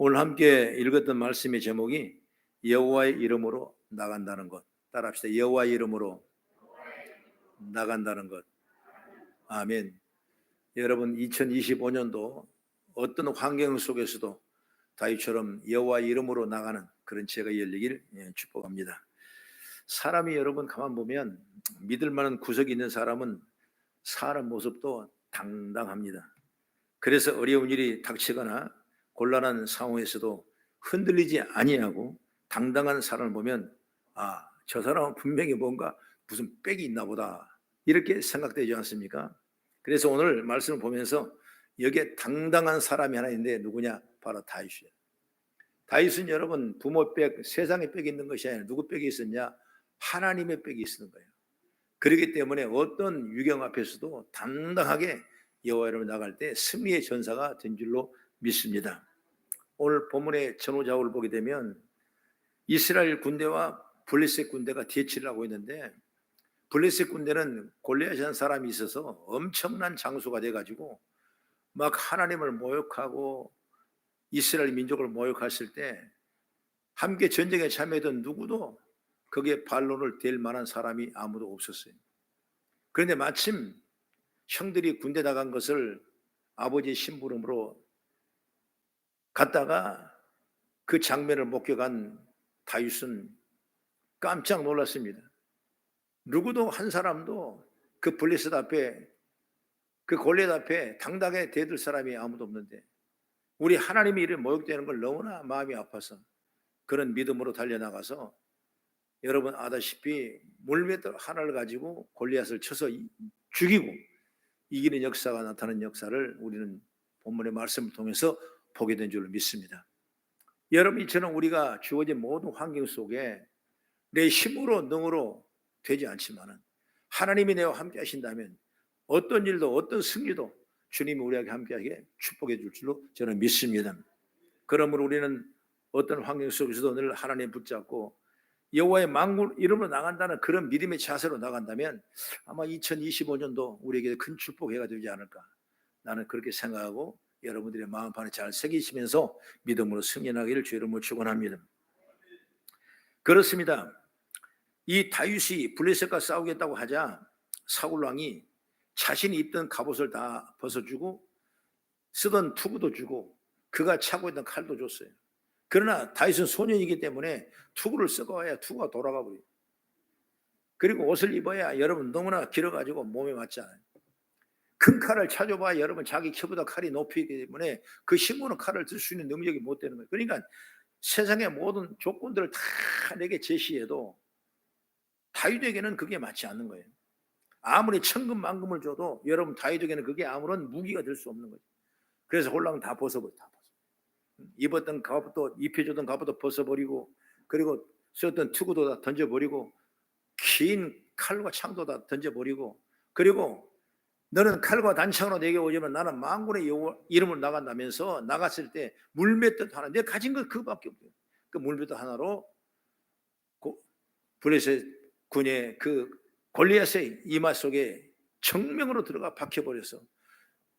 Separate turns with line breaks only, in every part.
오늘 함께 읽었던 말씀의 제목이 여호와의 이름으로 나간다는 것. 따라합시다. 여호와의 이름으로 나간다는 것. 아멘. 여러분, 2025년도 어떤 환경 속에서도 다윗처럼 여호와의 이름으로 나가는 그런 제가 열리길 축복합니다. 사람이 여러분 가만 보면 믿을 만한 구석이 있는 사람은 사람 모습도 당당합니다. 그래서 어려운 일이 닥치거나 곤란한 상황에서도 흔들리지 아니하고 당당한 사람을 보면 저 사람은 분명히 뭔가 무슨 빽이 있나 보다 이렇게 생각되지 않습니까? 그래서 오늘 말씀을 보면서 여기에 당당한 사람이 하나 있는데 누구냐? 바로 다윗이에요. 다윗은 여러분 부모 빽, 세상의 빽이 있는 것이 아니라 누구 빽이 있었냐? 하나님의 빽이 있는 거예요. 그렇기 때문에 어떤 위경 앞에서도 당당하게 여호와 이름으로 나갈 때 승리의 전사가 된 줄로 믿습니다. 오늘 본문의 전후좌우를 보게 되면 이스라엘 군대와 블레셋 군대가 대치를 하고 있는데, 블레셋 군대는 골리앗이라는 사람이 있어서 엄청난 장수가 돼가지고 막 하나님을 모욕하고 이스라엘 민족을 모욕했을 때 함께 전쟁에 참여했던 누구도 거기에 반론을 댈 만한 사람이 아무도 없었어요. 그런데 마침 형들이 군대 나간 것을 아버지의 심부름으로 갔다가 그 장면을 목격한 다윗은 깜짝 놀랐습니다. 누구도 한 사람도 그 블레셋 앞에, 그 골리앗 앞에 당당하게 대들 사람이 아무도 없는데 우리 하나님의 이름이 모욕되는 걸 너무나 마음이 아파서 그런 믿음으로 달려나가서 여러분 아다시피 물맷돌 하나를 가지고 골리앗을 쳐서 죽이고 이기는 역사가 나타나는 역사를 우리는 본문의 말씀을 통해서 보게 된 줄로 믿습니다. 여러분, 이처럼 우리가 주어진 모든 환경 속에 내 힘으로 능으로 되지 않지만 하나님이 내와 함께 하신다면 어떤 일도 어떤 승리도 주님이 우리에게 함께하게 축복해 줄 줄로 저는 믿습니다. 그러므로 우리는 어떤 환경 속에서도 늘 하나님 붙잡고 여호와의 만군 이름으로 나간다는 그런 믿음의 자세로 나간다면 아마 2025년도 우리에게 큰 축복해가 되지 않을까, 나는 그렇게 생각하고 여러분들의 마음판에 잘 새기시면서 믿음으로 승리하기를 주의 이름으로 축원합니다. 그렇습니다. 이 다윗이 블레셋과 싸우겠다고 하자 사울 왕이 자신이 입던 갑옷을 다 벗어주고 쓰던 투구도 주고 그가 차고 있던 칼도 줬어요. 그러나 다윗은 소년이기 때문에 투구를 쓰고 와야 투구가 돌아가 버려요. 그리고 옷을 입어야 여러분 너무나 길어가지고 몸에 맞지 않아요. 큰 칼을 찾아봐야 여러분 자기 키보다 칼이 높이기 때문에 그 힘으로 칼을 들 수 있는 능력이 못 되는 거예요. 그러니까 세상의 모든 조건들을 다 내게 제시해도 다윗에게는 그게 맞지 않는 거예요. 아무리 천금만금을 줘도 여러분 다윗에게는 그게 아무런 무기가 될 수 없는 거죠. 그래서 홀랑 다 벗어버려. 입었던 갑옷도, 입혀주던 갑옷도 벗어버리고, 그리고 썼던 투구도 다 던져버리고, 긴 칼과 창도 다 던져버리고, 그리고 너는 칼과 단창으로 내게 오지만 나는 만군의 여호와 이름으로 나간다면서 나갔을 때 물맷돌 하나, 내가 가진 건 그밖에 없어요. 그 물맷돌 하나로 블레셋 군의 그 골리앗의 이마 속에 정면으로 들어가 박혀버려서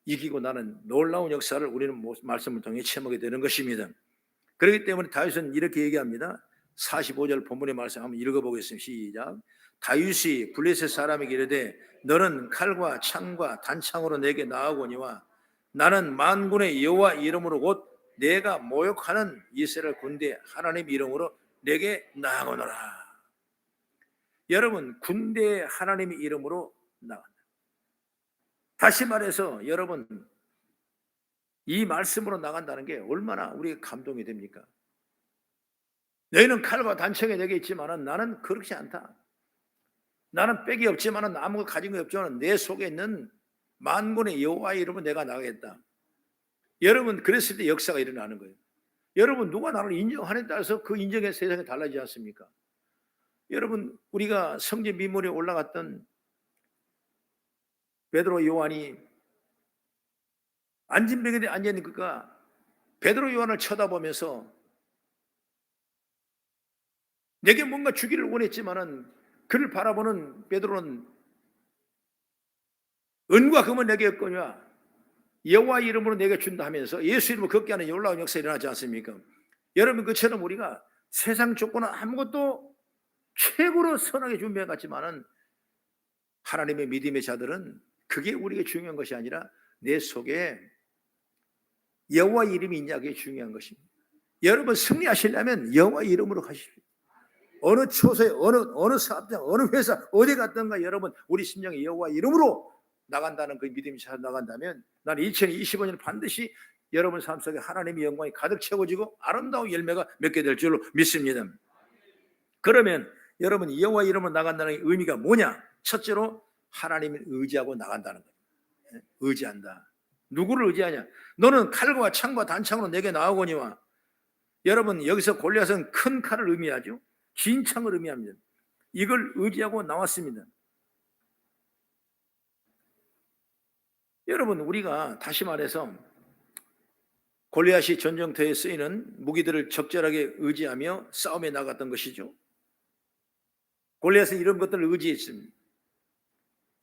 이기고 나는 놀라운 역사를 우리는 말씀을 통해 체험하게 되는 것입니다. 그렇기 때문에 다윗은 이렇게 얘기합니다. 45절 본문의 말씀 한번 읽어보겠습니다. 시작. 다윗이 블레셋 사람에게 이르되 너는 칼과 창과 단창으로 내게 나아오거니와 나는 만군의 여호와 이름으로 곧 내가 모욕하는 이스라엘 군대 하나님 이름으로 내게 나아오노라. 여러분, 군대 하나님의 이름으로 나간다. 다시 말해서 여러분, 이 말씀으로 나간다는 게 얼마나 우리에게 감동이 됩니까? 너희는 칼과 단창이 내게 있지만 나는 그렇지 않다. 나는 빽이 없지만 아무것도 가진 게 없지만 내 속에 있는 만군의 여호와의 이름으로 내가 나가겠다. 여러분, 그랬을 때 역사가 일어나는 거예요. 여러분, 누가 나를 인정하느냐에 따라서 그 인정의 세상이 달라지지 않습니까? 여러분, 우리가 성전 미문에 올라갔던 베드로 요한이 안진뱅에 앉아있는 그가 베드로 요한을 쳐다보면서 내게 뭔가 주기를 원했지만은 그를 바라보는 베드로는 은과 금은 내게 없거니와 여호와 이름으로 내게 준다 하면서 예수 이름으로 걷게 하는 놀라운 역사 일어나지 않습니까? 여러분, 그처럼 우리가 세상 조건은 아무것도 최고로 선하게 준비해 갔지만은 하나님의 믿음의 자들은 그게 우리에게 중요한 것이 아니라 내 속에 여호와 이름이 있냐, 그게 중요한 것입니다. 여러분, 승리하시려면 여호와 이름으로 가십시오. 어느 초소에 어느 사업장 어느 회사 어디 갔던가 여러분, 우리 심령이 여호와 이름으로 나간다는 그 믿음이 잘 나간다면 나는 2025년 반드시 여러분 삶 속에 하나님의 영광이 가득 채워지고 아름다운 열매가 맺게 될 줄로 믿습니다. 그러면 여러분, 여호와 이름으로 나간다는 의미가 뭐냐? 첫째로 하나님을 의지하고 나간다는 거예요. 의지한다. 누구를 의지하냐? 너는 칼과 창과 단창으로 내게 나오거니와. 여러분, 여기서 골리앗은 큰 칼을 의미하죠. 긴 창을 의미합니다. 이걸 의지하고 나왔습니다. 여러분, 우리가 다시 말해서 골리앗이 전쟁터에 쓰이는 무기들을 적절하게 의지하며 싸움에 나갔던 것이죠. 골리앗은 이런 것들을 의지했습니다.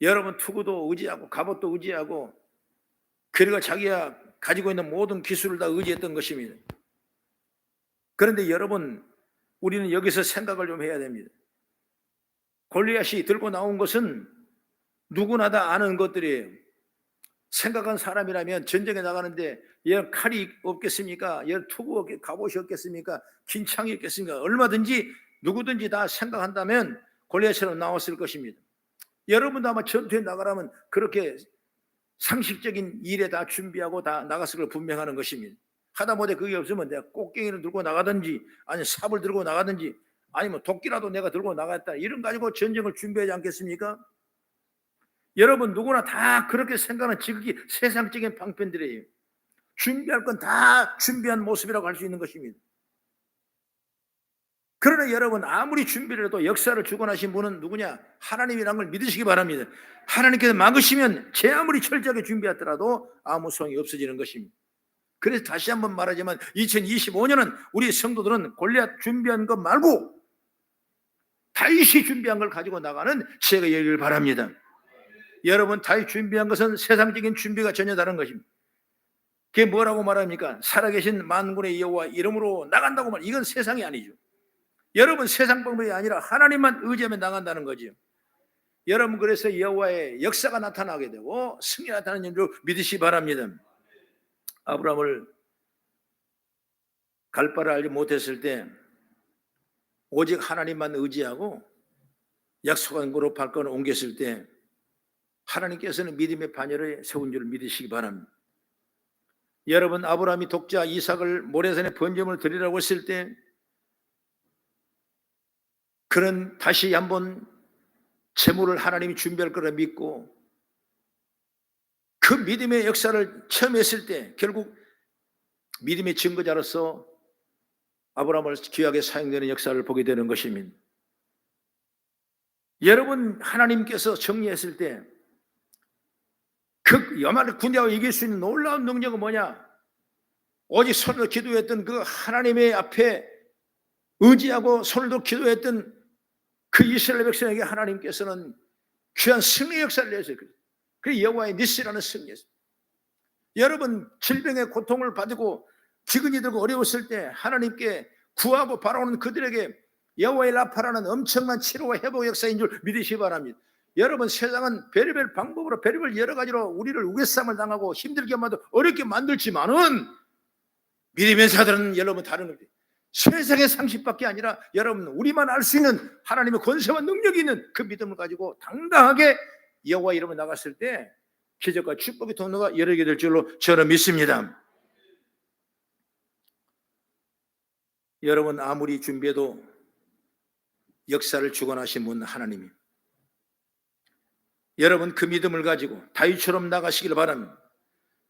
여러분, 투구도 의지하고 갑옷도 의지하고 그리고 자기가 가지고 있는 모든 기술을 다 의지했던 것입니다. 그런데 여러분, 우리는 여기서 생각을 좀 해야 됩니다. 골리앗이 들고 나온 것은 누구나 다 아는 것들이에요. 생각한 사람이라면 전쟁에 나가는데 얘 칼이 없겠습니까? 얘 투구 갑옷이 없겠습니까? 긴 창이 없겠습니까? 얼마든지 누구든지 다 생각한다면 골리앗처럼 나왔을 것입니다. 여러분도 아마 전투에 나가라면 그렇게 상식적인 일에 다 준비하고 다 나갔을 걸 분명하는 것입니다. 하다못해 그게 없으면 내가 꽃갱이를 들고 나가든지 아니면 삽을 들고 나가든지 아니면 도끼라도 내가 들고 나갔다, 이런 가지고 전쟁을 준비하지 않겠습니까? 여러분, 누구나 다 그렇게 생각하는 지극히 세상적인 방편들이에요. 준비할 건 다 준비한 모습이라고 할 수 있는 것입니다. 그러나 여러분, 아무리 준비를 해도 역사를 주관하신 분은 누구냐? 하나님이라는 걸 믿으시기 바랍니다. 하나님께서 막으시면 제 아무리 철저하게 준비했더라도 아무 소용이 없어지는 것입니다. 그래서 다시 한번 말하지만 2025년은 우리 성도들은 골리앗 준비한 것 말고 다윗이 준비한 걸 가지고 나가는 지혜가 열리길 바랍니다. 여러분, 다윗 준비한 것은 세상적인 준비가 전혀 다른 것입니다. 그게 뭐라고 말합니까? 살아계신 만군의 여호와 이름으로 나간다고 말. 이건 세상이 아니죠. 여러분, 세상 방법이 아니라 하나님만 의지하며 나간다는 거죠. 여러분, 그래서 여호와의 역사가 나타나게 되고 승리가 나타나는 줄 믿으시기 바랍니다. 아브라함을 갈 바를 알지 못했을 때 오직 하나님만 의지하고 약속한 곳으로 발걸음을 옮겼을 때 하나님께서는 믿음의 반열에 세운 줄 믿으시기 바랍니다. 여러분, 아브라함이 독자 이삭을 모래산에 번제물을 드리라고 했을 때 그는 다시 한번 제물을 하나님이 준비할 거라 믿고 그 믿음의 역사를 처음 했을 때 결국 믿음의 증거자로서 아브라함을 귀하게 사용되는 역사를 보게 되는 것입니다. 여러분, 하나님께서 정리했을 때 그 여만을 군대하고 이길 수 있는 놀라운 능력은 뭐냐? 오직 손으로 기도했던 그 하나님의 앞에 의지하고 손으로 기도했던 그 이스라엘 백성에게 하나님께서는 귀한 승리 역사를 내셨어요. 그 여호와의 니스라는 승리였어요. 여러분, 질병의 고통을 받고 기근이 들고 어려웠을 때 하나님께 구하고 바라오는 그들에게 여호와의 라파라는 엄청난 치료와 회복 역사인 줄 믿으시기 바랍니다. 여러분, 세상은 별의별 방법으로 별의별 여러 가지로 우리를 우겨쌈을 당하고 힘들게 만들고 어렵게 만들지만은 믿음의 자들은 여러분 다른 겁니다. 세상의 상식밖에 아니라 여러분, 우리만 알 수 있는 하나님의 권세와 능력이 있는 그 믿음을 가지고 당당하게 여호와 이름을 나갔을 때 기적과 축복의 통로가 열리게 될 줄로 저는 믿습니다. 여러분, 아무리 준비해도 역사를 주관하신 분 하나님이, 여러분 그 믿음을 가지고 다윗처럼 나가시길 바랍니다.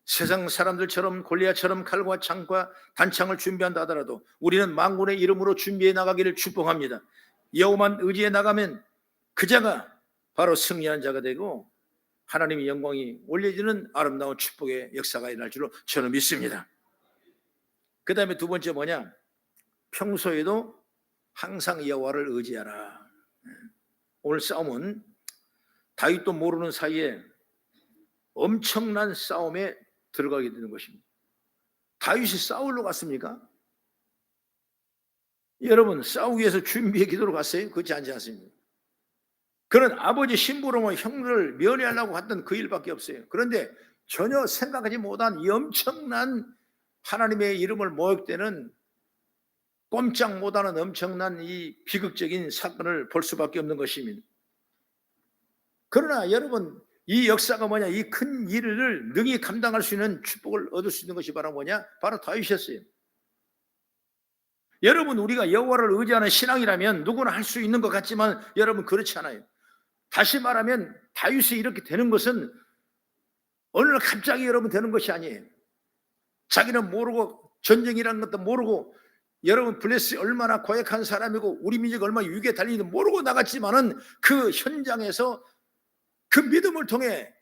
세상 사람들처럼 골리앗처럼 칼과 창과 단창을 준비한다 하더라도 우리는 만군의 이름으로 준비해 나가기를 축복합니다. 여호와만 의지해 나가면 그 자가 바로 승리한 자가 되고 하나님의 영광이 올려지는 아름다운 축복의 역사가 일어날 줄로 저는 믿습니다. 그 다음에 두 번째 뭐냐? 평소에도 항상 여호와를 의지하라. 오늘 싸움은 다윗도 모르는 사이에 엄청난 싸움에 들어가게 되는 것입니다. 다윗이 싸우러 갔습니까? 여러분, 싸우기 위해서 준비해 기도로 갔어요? 그렇지 않지 않습니까? 그는 아버지 심부름을 형들을 면회하려고 했던 그 일밖에 없어요. 그런데 전혀 생각하지 못한 이 엄청난 하나님의 이름을 모욕되는 꼼짝 못하는 엄청난 이 비극적인 사건을 볼 수밖에 없는 것입니다. 그러나 여러분, 이 역사가 뭐냐? 이 큰 일을 능히 감당할 수 있는 축복을 얻을 수 있는 것이 바로 뭐냐? 바로 다윗이었어요. 여러분, 우리가 여호와를 의지하는 신앙이라면 누구나 할 수 있는 것 같지만 여러분, 그렇지 않아요. 다시 말하면 다윗이 이렇게 되는 것은 어느 날 갑자기 여러분 되는 것이 아니에요. 자기는 모르고, 전쟁이라는 것도 모르고, 여러분 블레스 얼마나 고약한 사람이고 우리 민족이 얼마나 위기에 달리는지 모르고 나갔지만은 그 현장에서 그 믿음을 통해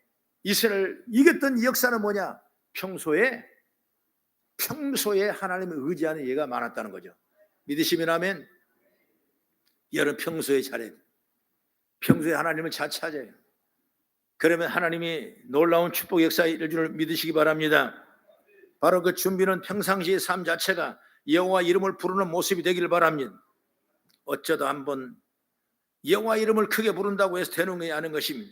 이스라엘을 이겼던 이 역사는 뭐냐? 평소에 하나님을 의지하는 예가 많았다는 거죠. 믿으시면 아멘. 여러분, 평소에 잘해야 돼요. 평소에 하나님을 잘 찾아요. 그러면 하나님이 놀라운 축복 역사에 이를 줄 믿으시기 바랍니다. 바로 그 준비는 평상시의 삶 자체가 여호와 이름을 부르는 모습이 되기를 바랍니다. 어쩌다 한번 여호와 이름을 크게 부른다고 해서 되는 게 아닌 것입니다.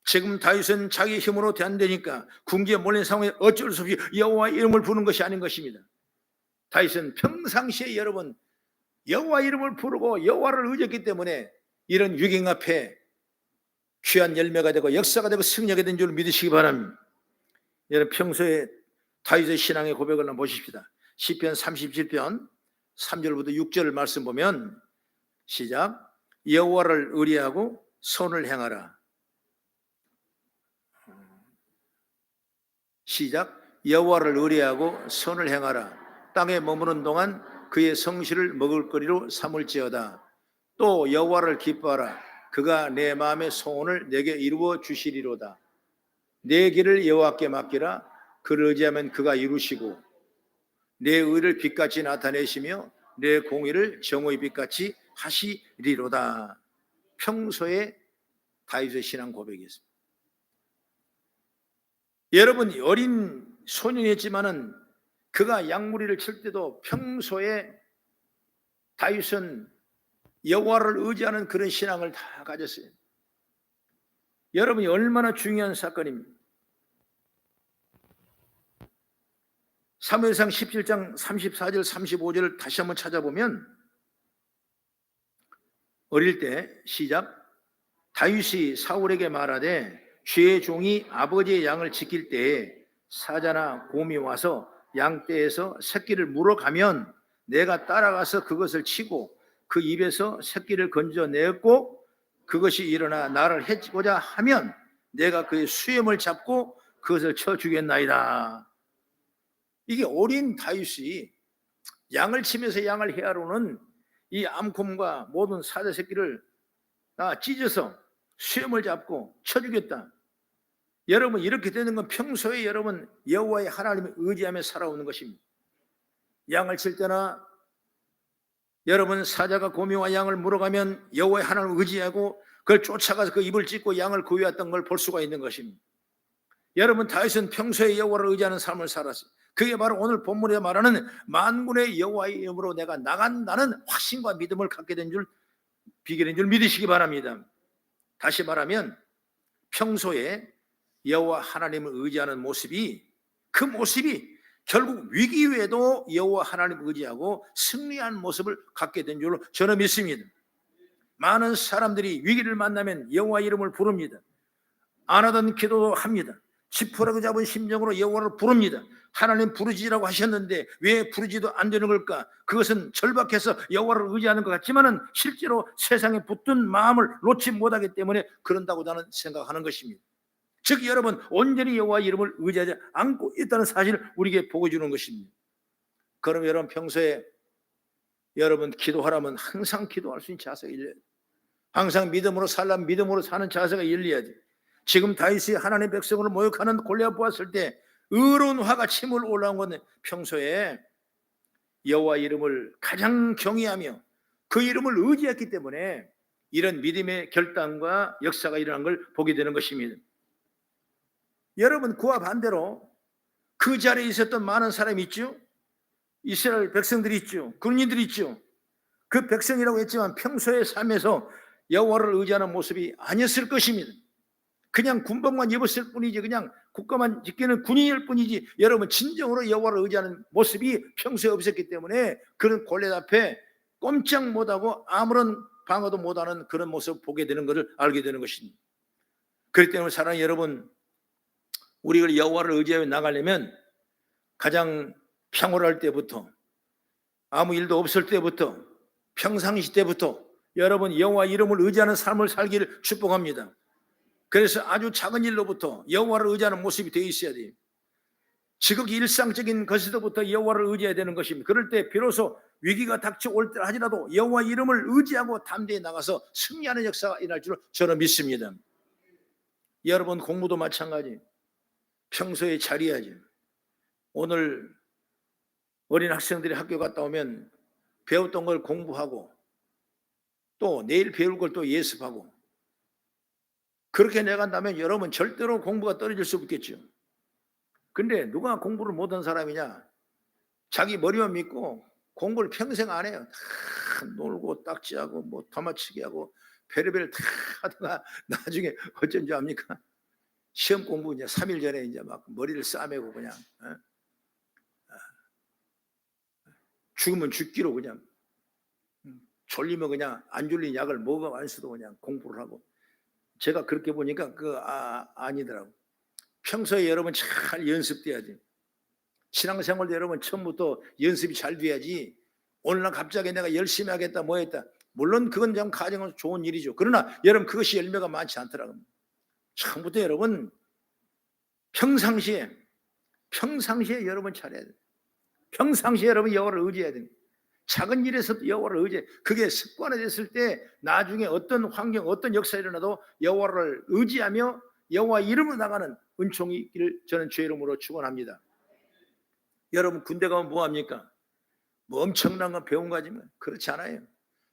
지금 다윗은 자기 힘으로 안 되니까 궁지에 몰린 상황에 어쩔 수 없이 여호와 이름을 부르는 것이 아닌 것입니다. 다윗은 평상시에 여러분 여호와 이름을 부르고 여호와를 의지했기 때문에 이런 위기 앞에 귀한 열매가 되고 역사가 되고 승리하게 된 줄 믿으시기 바랍니다. 여러분, 평소에 다윗의 신앙의 고백을 한번 보십시다. 시편 37편 3절부터 6절 말씀 보면 시작. 여호와를 의리하고 선을 행하라. 시작. 여호와를 의리하고 선을 행하라. 땅에 머무는 동안 그의 성실을 먹을거리로 삼을지어다. 또 여호와를 기뻐하라. 그가 내 마음의 소원을 내게 이루어 주시리로다. 내 길을 여호와께 맡기라. 그를 의지하면 그가 이루시고 내 의를 빛같이 나타내시며 내 공의를 정오의 빛같이 하시리로다. 평소에 다윗의 신앙 고백이었습니다. 여러분, 어린 소년이었지만은 그가 양무리를 칠 때도 평소에 다윗은 여호와를 의지하는 그런 신앙을 다 가졌어요. 여러분이 얼마나 중요한 사건입니다. 사무엘상 17장 34절 35절을 다시 한번 찾아보면 어릴 때 시작. 다윗이 사울에게 말하되 주의 종이 아버지의 양을 지킬 때에 사자나 곰이 와서 양떼에서 새끼를 물어가면 내가 따라가서 그것을 치고 그 입에서 새끼를 건져내었고 그것이 일어나 나를 해치고자 하면 내가 그의 수염을 잡고 그것을 쳐 죽였나이다. 이게 어린 다윗이 양을 치면서 양을 헤아로는 이 암곰과 모든 사자 새끼를 다 찢어서 수염을 잡고 쳐 죽였다. 여러분, 이렇게 되는 건 평소에 여러분 여호와의 하나님을 의지하며 살아오는 것입니다. 양을 칠 때나 여러분 사자가 곰이와 양을 물어가면 여호와의 하나님을 의지하고 그걸 쫓아가서 그 입을 찢고 양을 구해왔던 걸 볼 수가 있는 것입니다. 여러분, 다윗은 평소에 여호와를 의지하는 삶을 살았어요. 그게 바로 오늘 본문에 말하는 만군의 여호와의 이름으로 내가 나간다는 확신과 믿음을 갖게 된 줄 비결인 줄 믿으시기 바랍니다. 다시 말하면 평소에 여호와 하나님을 의지하는 모습이 그 모습이 결국 위기 후에도 여호와 하나님을 의지하고 승리한 모습을 갖게 된 줄로 저는 믿습니다. 많은 사람들이 위기를 만나면 여호와 이름을 부릅니다. 안 하던 기도도 합니다. 지푸라기 잡은 심정으로 여호와를 부릅니다. 하나님 부르지라고 하셨는데 왜 부르지도 안 되는 걸까? 그것은 절박해서 여호와를 의지하는 것 같지만은 실제로 세상에 붙든 마음을 놓지 못하기 때문에 그런다고 나는 생각하는 것입니다. 즉 여러분, 온전히 여호와 이름을 의지하지 않고 있다는 사실을 우리에게 보여주는 것입니다. 그럼 여러분, 평소에 여러분 기도하라면 항상 기도할 수 있는 자세가 일려야 돼요. 항상 믿음으로 살라면 믿음으로 사는 자세가 일려야 돼요. 지금 다윗이 하나님의 백성을 모욕하는 골리앗 보았을 때 의로운 화가 침을 올라온 건 평소에 여호와 이름을 가장 경외하며 그 이름을 의지했기 때문에 이런 믿음의 결단과 역사가 일어난 걸 보게 되는 것입니다. 여러분, 그와 반대로 그 자리에 있었던 많은 사람이 있죠. 이스라엘 백성들이 있죠. 군인들이 있죠. 그 백성이라고 했지만 평소의 삶에서 여호와를 의지하는 모습이 아니었을 것입니다. 그냥 군복만 입었을 뿐이지, 그냥 국가만 지키는 군인일 뿐이지, 여러분 진정으로 여호와를 의지하는 모습이 평소에 없었기 때문에 그런 골리앗 앞에 꼼짝 못하고 아무런 방어도 못하는 그런 모습을 보게 되는 것을 알게 되는 것입니다. 그렇기 때문에 사랑하는 여러분, 우리가 여호와를 의지하며 나가려면 가장 평온할 때부터, 아무 일도 없을 때부터, 평상시 때부터 여러분 여호와 이름을 의지하는 삶을 살기를 축복합니다. 그래서 아주 작은 일로부터 여호와를 의지하는 모습이 되어 있어야 돼요. 지극히 일상적인 것에서부터 여호와를 의지해야 되는 것입니다. 그럴 때 비로소 위기가 닥쳐올 때 하지라도 여호와 이름을 의지하고 담대히 나가서 승리하는 역사가 일어날 줄 저는 믿습니다. 여러분 공부도 마찬가지. 평소에 잘해야지. 오늘 어린 학생들이 학교 갔다 오면 배웠던 걸 공부하고 또 내일 배울 걸 또 예습하고 그렇게 내간다면 여러분 절대로 공부가 떨어질 수 없겠죠. 근데 누가 공부를 못한 사람이냐? 자기 머리만 믿고 공부를 평생 안 해요. 다 놀고 딱지하고 뭐 도마치기 하고 별의별 다 하다가 나중에 어쩐지 압니까? 시험 공부 이제 3일 전에 이제 막 머리를 싸매고 그냥 죽으면 죽기로 그냥 졸리면 그냥 안 졸린 약을 먹어가면서도 그냥 공부를 하고, 제가 그렇게 보니까 아니더라고. 평소에 여러분 잘 연습돼야 돼요. 신앙생활도 여러분 처음부터 연습이 잘 돼야지 오늘날 갑자기 내가 열심히 하겠다 뭐 했다, 물론 그건 좀 가정은 좋은 일이죠. 그러나 여러분 그것이 열매가 많지 않더라고요. 처음부터 여러분 평상시에 여러분 잘해야 돼요. 평상시에 여러분 여호와를 의지해야 됩니다. 작은 일에서도 여호와를 의지해. 그게 습관화됐을 때 나중에 어떤 환경, 어떤 역사가 일어나도 여호와를 의지하며 여호와 이름으로 나가는 은총이 있기를 저는 주의 이름으로 축원합니다. 여러분 군대 가면 뭐합니까? 뭐 엄청난 건 배운 거지만 그렇지 않아요.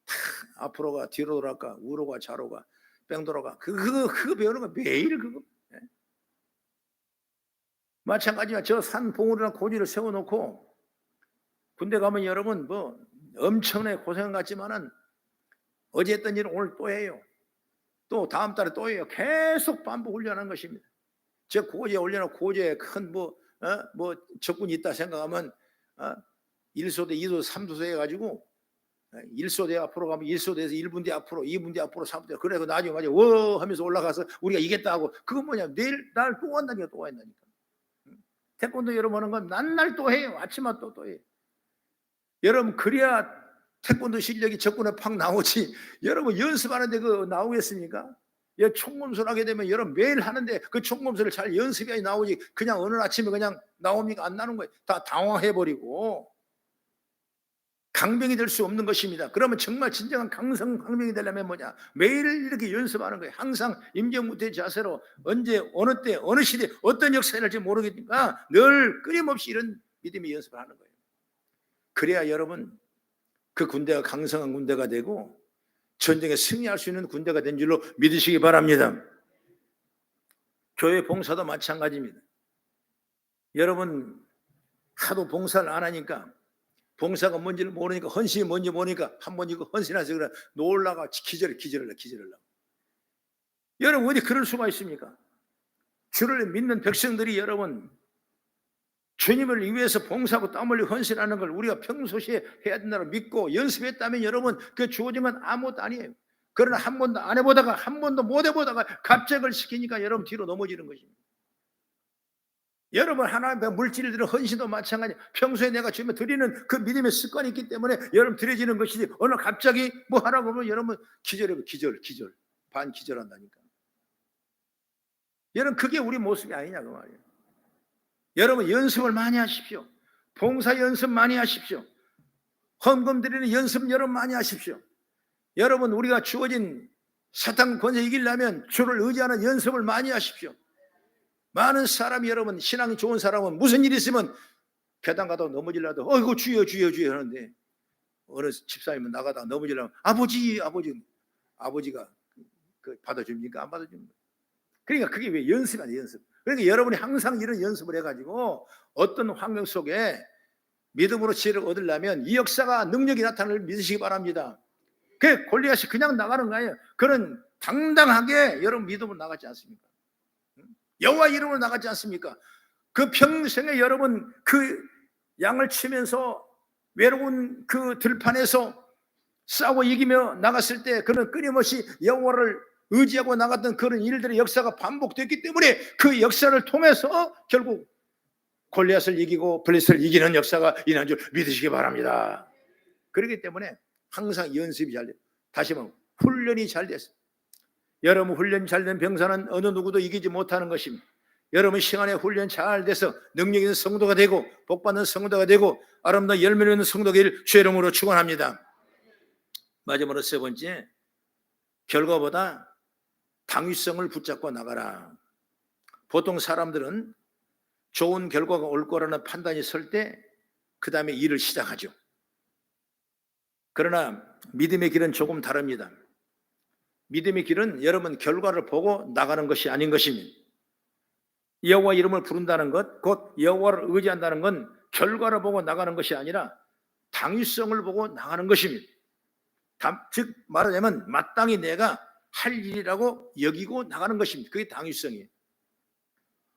다 앞으로 가, 뒤로 돌아가, 우로 가, 좌로 가, 뺑 돌아가. 그거 배우는 거 매일 그거. 마찬가지야. 저 산 봉우리나 고지를 세워놓고 군대 가면 여러분 뭐 엄청나게 고생 같지만은 어제 했던 일은 오늘 또 해요. 또 다음 달에 또 해요. 계속 반복 훈련하는 것입니다. 저 고지에 올려놓고 고지에 큰 뭐 적군이 있다 생각하면 1소대, 2소대, 3소대 해가지고 1소대 앞으로 가면 1소대에서 1분대 앞으로, 2분대 앞으로, 3분대, 그래서 나중에 맞아 워 하면서 올라가서 우리가 이겼다 하고, 그건 뭐냐, 내일 날 또 한다니까. 또 한다니까. 태권도 여러분 하는 건 난날 또 해요. 아침마다 또 해요. 여러분 그래야 태권도 실력이 적군에 팍 나오지. 여러분 연습하는데 그 나오겠습니까? 총검술 하게 되면 여러분 매일 하는데 그 총검술을 잘 연습해야 나오지, 그냥 어느 아침에 그냥 나옵니까? 안 나오는 거예요. 다 당황해버리고 강병이 될 수 없는 것입니다. 그러면 정말 진정한 강병이 되려면 뭐냐? 매일 이렇게 연습하는 거예요. 항상 임재무퇴 자세로 언제 어느 때 어느 시대 어떤 역사가 일어날지 모르겠으니까 늘 끊임없이 이런 믿음의 연습을 하는 거예요. 그래야 여러분 그 군대가 강성한 군대가 되고 전쟁에 승리할 수 있는 군대가 된 줄로 믿으시기 바랍니다. 교회 봉사도 마찬가지입니다. 여러분 하도 봉사를 안 하니까, 봉사가 뭔지를 모르니까, 헌신이 뭔지 모르니까 한번 이거 헌신해서 그래 놀라가 기절을 하고. 여러분 어디 그럴 수가 있습니까? 주를 믿는 백성들이 여러분 주님을 위해서 봉사하고 땀 흘리고 헌신하는 걸 우리가 평소시에 해야 된다고 믿고 연습했다면 여러분 그 주어진 건 아무것도 아니에요. 그러나 한 번도 안 해보다가 한 번도 못 해보다가 갑작을 시키니까 여러분 뒤로 넘어지는 것입니다. 여러분 하나님의 물질들은 헌신도 마찬가지. 평소에 내가 주님에 드리는 그 믿음의 습관이 있기 때문에 여러분 드려지는 것이지, 어느 갑자기 뭐 하라고 하면 여러분 기절 반 기절한다니까. 여러분 그게 우리 모습이 아니냐 그 말이에요. 여러분 연습을 많이 하십시오. 봉사 연습 많이 하십시오. 헌금 드리는 연습 여러분 많이 하십시오. 여러분 우리가 주어진 사탄 권세 이기려면 주를 의지하는 연습을 많이 하십시오. 많은 사람이 여러분 신앙이 좋은 사람은 무슨 일이 있으면 계단 가다가 넘어질라도 어이구 주여 하는데, 어느 집사님은 나가다가 넘어지려면 아버지가 그 받아줍니까? 안 받아줍니까? 그러니까 그게 왜 연습이 아니에요. 연습. 그러니까 여러분이 항상 이런 연습을 해가지고 어떤 환경 속에 믿음으로 지혜를 얻으려면 이 역사가 능력이 나타나를 믿으시기 바랍니다. 그 골리앗이 그냥 나가는 거예요. 그는 당당하게 여러분 믿음으로 나가지 않습니까? 여호와 이름으로 나가지 않습니까? 그 평생에 여러분 그 양을 치면서 외로운 그 들판에서 싸워 이기며 나갔을 때 그는 끊임없이 여호와를 의지하고 나갔던 그런 일들의 역사가 반복됐기 때문에 그 역사를 통해서 결국 골리앗을 이기고 블레셋을 이기는 역사가 일어난 줄 믿으시기 바랍니다. 그렇기 때문에 항상 연습이 잘 돼요. 다시 말하면 훈련이 잘 됐어요. 여러분 훈련이 잘 된 병사는 어느 누구도 이기지 못하는 것입니다. 여러분 시간에 훈련 잘 돼서 능력 있는 성도가 되고 복받는 성도가 되고 아름다운 열매를 있는 성도가 되기를 주의 이름으로 축원합니다. 마지막으로 세 번째, 결과보다 당위성을 붙잡고 나가라. 보통 사람들은 좋은 결과가 올 거라는 판단이 설 때 그 다음에 일을 시작하죠. 그러나 믿음의 길은 조금 다릅니다. 믿음의 길은 여러분 결과를 보고 나가는 것이 아닌 것입니다. 여호와 이름을 부른다는 것, 곧 여호와를 의지한다는 건 결과를 보고 나가는 것이 아니라 당위성을 보고 나가는 것입니다. 즉 말하자면 마땅히 내가 할 일이라고 여기고 나가는 것입니다. 그게 당위성이에요.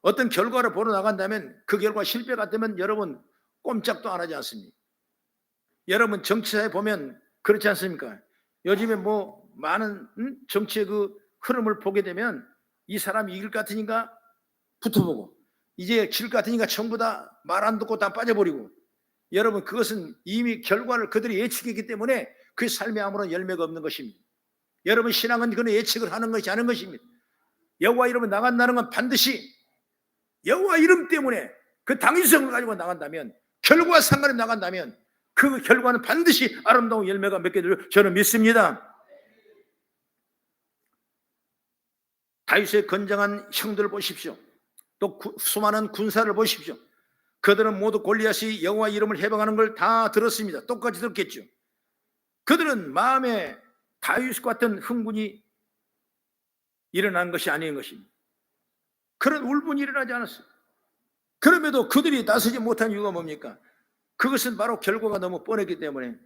어떤 결과를 보러 나간다면 그 결과 실패 같으면 여러분 꼼짝도 안 하지 않습니까? 여러분 정치사에 보면 그렇지 않습니까? 요즘에 뭐 많은 정치의 그 흐름을 보게 되면 이 사람이 이길 것 같으니까 붙어보고 이제 질 것 같으니까 전부 다 말 안 듣고 다 빠져버리고, 여러분 그것은 이미 결과를 그들이 예측했기 때문에 그 삶에 아무런 열매가 없는 것입니다. 여러분 신앙은 그런 예측을 하는 것이 아닌 것입니다. 여호와 이름을 나간다는 건 반드시 여호와 이름 때문에 그 당위성을 가지고 나간다면, 결과와 상관없이 나간다면 그 결과는 반드시 아름다운 열매가 맺게 될 저는 믿습니다. 다윗의 건장한 형들을 보십시오. 또 수많은 군사를 보십시오. 그들은 모두 골리앗이 여호와 이름을 해방하는 걸 다 들었습니다. 똑같이 들었겠죠. 그들은 마음에 다윗과 같은 흥분이 일어난 것이 아닌 것입니다. 그런 울분이 일어나지 않았어요. 그럼에도 그들이 나서지 못한 이유가 뭡니까? 그것은 바로 결과가 너무 뻔했기 때문에,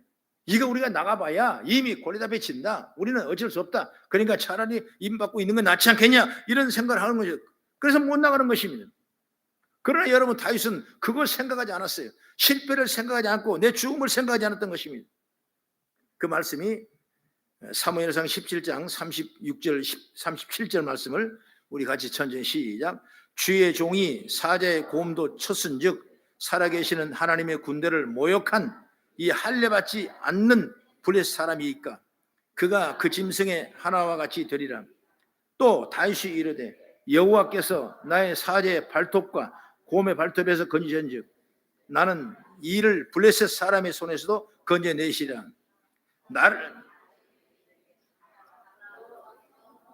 이거 우리가 나가봐야 이미 골리앗에 진다, 우리는 어쩔 수 없다, 그러니까 차라리 임받고 있는 건 낫지 않겠냐, 이런 생각을 하는 거죠. 그래서 못 나가는 것입니다. 그러나 여러분 다윗은 그걸 생각하지 않았어요. 실패를 생각하지 않고 내 죽음을 생각하지 않았던 것입니다. 그 말씀이 사무엘상 17장 36절 37절 말씀을 우리 같이 천천히 시작. 주의 종이 사자의 고음도 쳤은즉 살아계시는 하나님의 군대를 모욕한 이 할례받지 않는 블레셋 사람이니까 그가 그 짐승의 하나와 같이 되리라. 또 다윗이 이르되 여호와께서 나의 사자의 발톱과 곰의 발톱에서 건지신즉 나는 이를 블레셋 사람의 손에서도 건져내시리라. 나를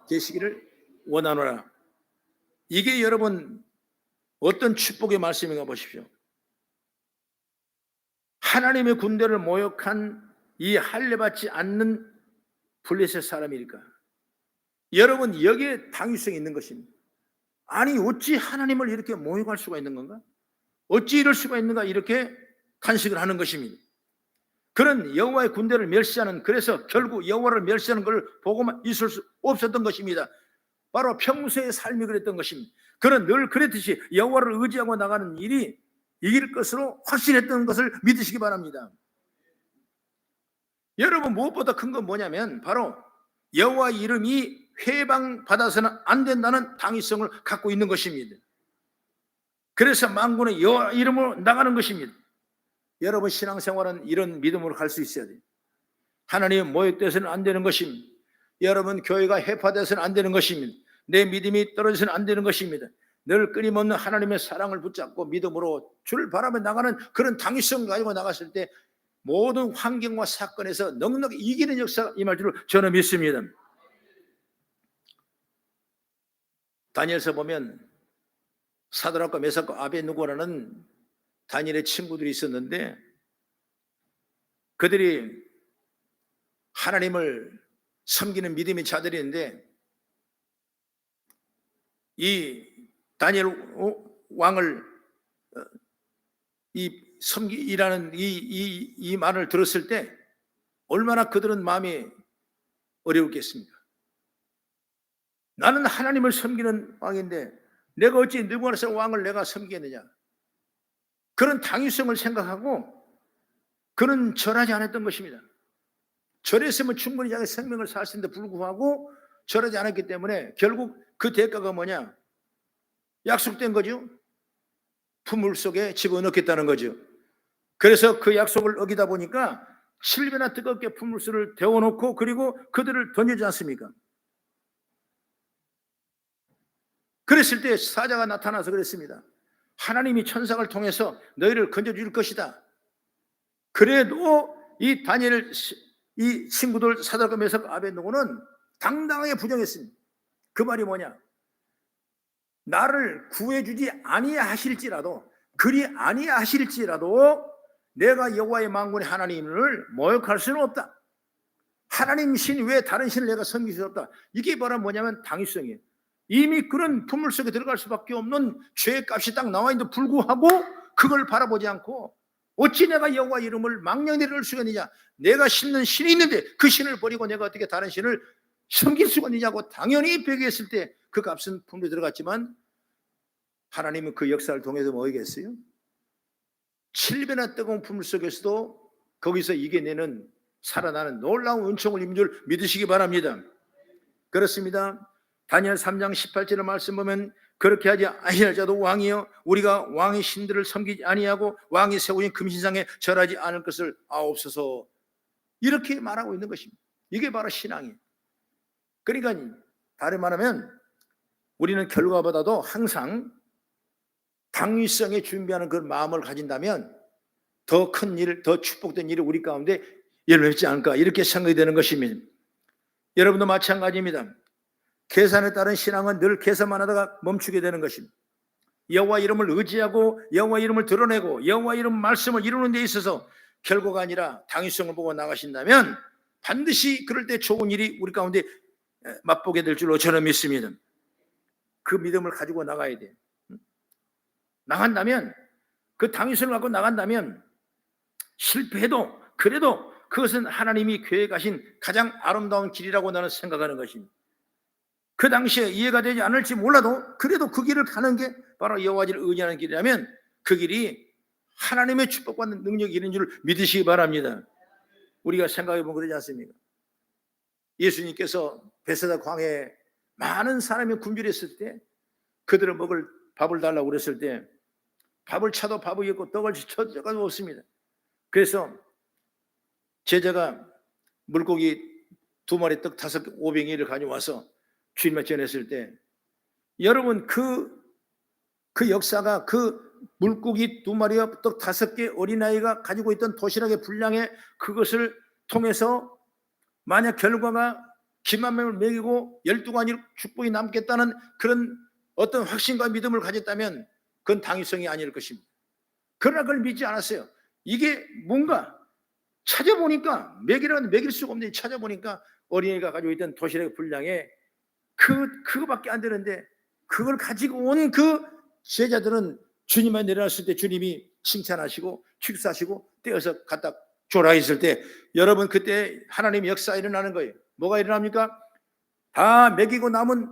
되시기를 원하노라. 이게 여러분 어떤 축복의 말씀인가 보십시오. 하나님의 군대를 모욕한 이 할례받지 않는 블레셋 사람이니까 여러분 여기에 당위성이 있는 것입니다. 아니 어찌 하나님을 이렇게 모욕할 수가 있는 건가? 어찌 이럴 수가 있는가? 이렇게 탄식을 하는 것입니다. 그런 여호와의 군대를 멸시하는, 그래서 결국 여호와를 멸시하는 걸 보고만 있을 수 없었던 것입니다. 바로 평소의 삶이 그랬던 것입니다. 그는 늘 그랬듯이 여호와를 의지하고 나가는 일이 이길 것으로 확신했던 것을 믿으시기 바랍니다. 여러분 무엇보다 큰 건 뭐냐면 바로 여호와 이름이 회방받아서는 안 된다는 당위성을 갖고 있는 것입니다. 그래서 만군의 여호와 이름으로 나가는 것입니다. 여러분 신앙생활은 이런 믿음으로 갈 수 있어야 돼요. 하나님 모욕돼서는 안 되는 것입니다. 여러분 교회가 해파돼서는 안 되는 것입니다. 내 믿음이 떨어져서는 안 되는 것입니다. 늘 끊임없는 하나님의 사랑을 붙잡고 믿음으로 주를 바라며 나가는 그런 당위성을 가지고 나갔을 때 모든 환경과 사건에서 넉넉히 이기는 역사가 임할 줄을 저는 믿습니다. 다니엘서 보면 사드락과 메삭과 아벳느고라는 다니엘의 친구들이 있었는데 그들이 하나님을 섬기는 믿음의 자들인데 이 다니엘 왕을 섬기라는 이 말을 들었을 때 얼마나 그들은 마음이 어려웠겠습니까? 나는 하나님을 섬기는 왕인데 내가 어찌 느부갓네살 왕을 내가 섬기겠느냐? 그런 당위성을 생각하고 그는 절하지 않았던 것입니다. 절했으면 충분히 자기 생명을 살 수 있는데 불구하고 절하지 않았기 때문에 결국 그 대가가 뭐냐? 약속된 거죠. 풍물 속에 집어넣겠다는 거죠. 그래서 그 약속을 어기다 보니까 7배나 뜨겁게 풍물수를 데워놓고 그리고 그들을 던지지 않습니까? 그랬을 때 사자가 나타나서 그랬습니다. 하나님이 천사를 통해서 너희를 건져줄 것이다. 그래도 이 다니엘 이 친구들 사드락과 메삭 아벳느고는 당당하게 부정했습니다. 그 말이 뭐냐? 나를 구해주지 아니하실지라도 그리 아니하실지라도 내가 여호와의 만군의 하나님을 모욕할 수는 없다. 하나님 신 외에 다른 신을 내가 섬길 수 없다. 이게 바로 뭐냐면 당위성이에요. 이미 그런 풍물 속에 들어갈 수밖에 없는 죄의 값이 딱 나와 있는데 불구하고 그걸 바라보지 않고 어찌 내가 여호와 이름을 망령되이 할 수가 있느냐? 내가 신는 신이 있는데 그 신을 버리고 내가 어떻게 다른 신을 섬길 수가 있느냐고 당연히 배교했을 때 그 값은 풍물에 들어갔지만 하나님은 그 역사를 통해서 뭐 하겠어요? 7배나 뜨거운 풍물 속에서도 거기서 이겨내는 살아나는 놀라운 은총을 입은 줄 믿으시기 바랍니다. 그렇습니다. 다니엘 3장 18절의 말씀 보면 그렇게 하지 아니할 자도 왕이여 우리가 왕의 신들을 섬기지 아니하고 왕이 세우신 금신상에 절하지 않을 것을 아옵소서. 이렇게 말하고 있는 것입니다. 이게 바로 신앙이에요. 그러니까 다른 말하면 우리는 결과보다도 항상 당위성에 준비하는 그 마음을 가진다면 더 큰 일, 더 축복된 일이 우리 가운데 열매맺지 않을까 이렇게 생각이 되는 것입니다. 여러분도 마찬가지입니다. 계산에 따른 신앙은 늘 계산만 하다가 멈추게 되는 것입니다. 여호와 이름을 의지하고 여호와 이름을 드러내고 여호와 이름 말씀을 이루는 데 있어서 결과가 아니라 당위성을 보고 나가신다면 반드시 그럴 때 좋은 일이 우리 가운데 맛보게 될 줄로 저는 믿습니다. 그 믿음을 가지고 나가야 돼요. 나간다면 그 당위성을 갖고 나간다면 실패해도 그래도 그것은 하나님이 계획하신 가장 아름다운 길이라고 나는 생각하는 것입니다. 그 당시에 이해가 되지 않을지 몰라도 그래도 그 길을 가는 게 바로 여호와를 의지하는 길이라면 그 길이 하나님의 축복받는 능력이 있는 줄 믿으시기 바랍니다. 우리가 생각해 보면 그러지 않습니까? 예수님께서 베세다 광야에 많은 사람이 굶주렸을 때 그들을 먹을 밥을 달라고 그랬을 때 밥을 차도 밥이 없고 떡을 쳐도 없습니다. 그래서 제자가 물고기 2마리 떡 5개 500개를 가져와서 주님께 전했을 때 여러분 그 역사가 그 물고기 2마리와 떡 5개 어린아이가 가지고 있던 도시락의 분량에 그것을 통해서 만약 결과가 기만 명을 먹이고 12가지 축복이 남겠다는 그런 어떤 확신과 믿음을 가졌다면 그건 당위성이 아닐 것입니다. 그러나 그걸 믿지 않았어요. 이게 뭔가 찾아보니까 먹일 수가 없는데 찾아보니까 어린이가 가지고 있던 도시락의 분량에 그거밖에 안 되는데 그걸 가지고 온 그 제자들은 주님만 내려왔을 때 주님이 칭찬하시고 축사하시고 떼어서 갖다 줘라 했을 때 여러분 그때 하나님 역사 일어나는 거예요. 뭐가 일어납니까? 다 먹이고 남은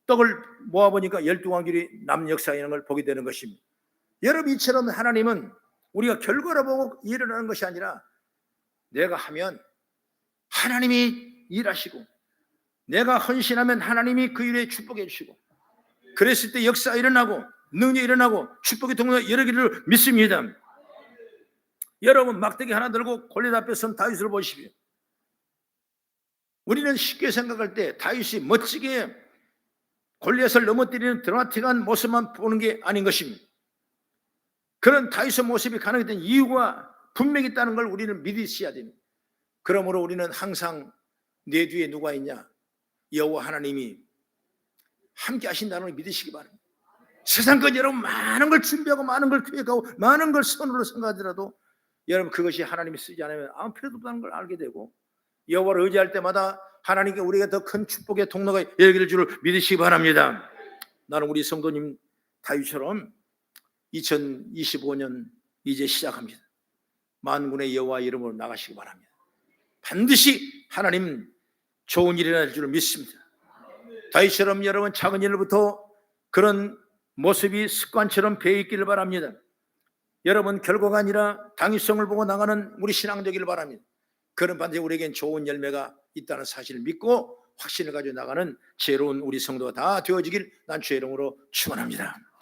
떡을 모아보니까 12왕길이 남은 역사 이런 걸 보게 되는 것입니다. 여러분 이처럼 하나님은 우리가 결과를 보고 일어나는 것이 아니라 내가 하면 하나님이 일하시고 내가 헌신하면 하나님이 그 일에 축복해 주시고 그랬을 때 역사 일어나고 능력이 일어나고 축복이 동로 여러 개를 믿습니다. 여러분 막대기 하나 들고 골리앗 앞에 선 다윗을 보십시오. 우리는 쉽게 생각할 때 다윗이 멋지게 골리앗을 넘어뜨리는 드라마틱한 모습만 보는 게 아닌 것입니다. 그런 다윗의 모습이 가능했던 이유가 분명히 있다는 걸 우리는 믿으셔야 됩니다. 그러므로 우리는 항상 내 뒤에 누가 있냐? 여호와 하나님이 함께 하신다는 걸 믿으시기 바랍니다. 세상껏 여러분 많은 걸 준비하고 많은 걸 계획하고 많은 걸 선으로 생각하더라도 여러분 그것이 하나님이 쓰지 않으면 아무 필요도 없다는 걸 알게 되고 여호와를 의지할 때마다 하나님께 우리가 더 큰 축복의 통로가 열릴 줄을 믿으시기 바랍니다. 나는 우리 성도님 다윗처럼 2025년 이제 시작합니다. 만군의 여호와 이름으로 나가시기 바랍니다. 반드시 하나님 좋은 일이 날 줄 믿습니다. 다윗처럼 여러분 작은 일부터 그런 모습이 습관처럼 배어 있기를 바랍니다. 여러분 결과가 아니라 당위성을 보고 나가는 우리 신앙 되기를 바랍니다. 그런 반드시 우리에겐 좋은 열매가 있다는 사실을 믿고 확신을 가지고 나가는 지혜로운 우리 성도가 다 되어지길 난 주의 이름으로 축원합니다.